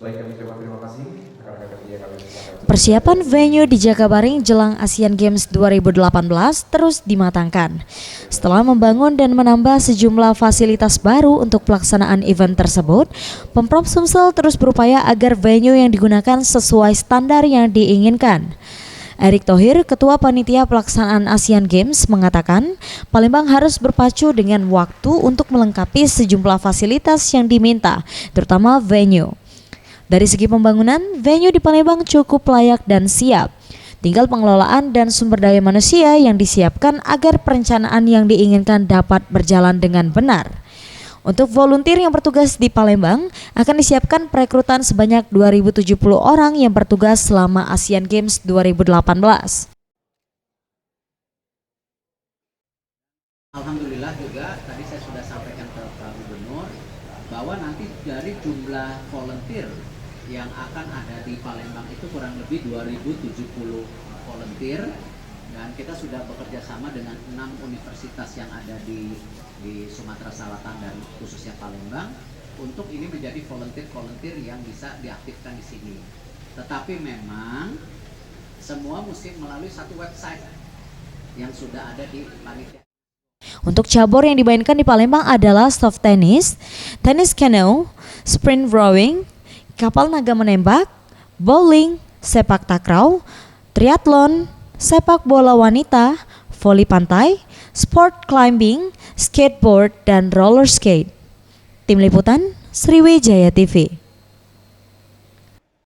Baik, kami ucapkan terima kasih. Rekan-rekan kerja kami silakan. Persiapan venue di Jakabaring jelang Asian Games 2018 terus dimatangkan. Setelah membangun dan menambah sejumlah fasilitas baru untuk pelaksanaan event tersebut, Pemprov Sumsel terus berupaya agar venue yang digunakan sesuai standar yang diinginkan. Erick Thohir, Ketua Panitia Pelaksanaan Asian Games, mengatakan Palembang harus berpacu dengan waktu untuk melengkapi sejumlah fasilitas yang diminta, terutama venue. Dari segi pembangunan, venue di Palembang cukup layak dan siap. Tinggal pengelolaan dan sumber daya manusia yang disiapkan agar perencanaan yang diinginkan dapat berjalan dengan benar. Untuk volunteer yang bertugas di Palembang, akan disiapkan perekrutan sebanyak 2.070 orang yang bertugas selama Asian Games 2018. Alhamdulillah juga tadi saya sudah sampaikan ke Pak Gubernur bahwa nanti dari jumlah volunteer yang akan ada di Palembang itu kurang lebih 2.070 volunteer, dan kita sudah bekerja sama dengan 6 universitas yang ada di Sumatera Selatan dan khususnya Palembang untuk ini menjadi volunteer yang bisa diaktifkan di sini. Tetapi memang semua mesti melalui satu website yang sudah ada di panitia. Untuk cabur yang dimainkan di Palembang adalah soft tennis, tenis canoe, sprint rowing, kapal naga menembak, bowling, sepak takraw, triathlon, sepak bola wanita, voli pantai, sport climbing, skateboard, dan roller skate. Tim Liputan, Sriwijaya TV.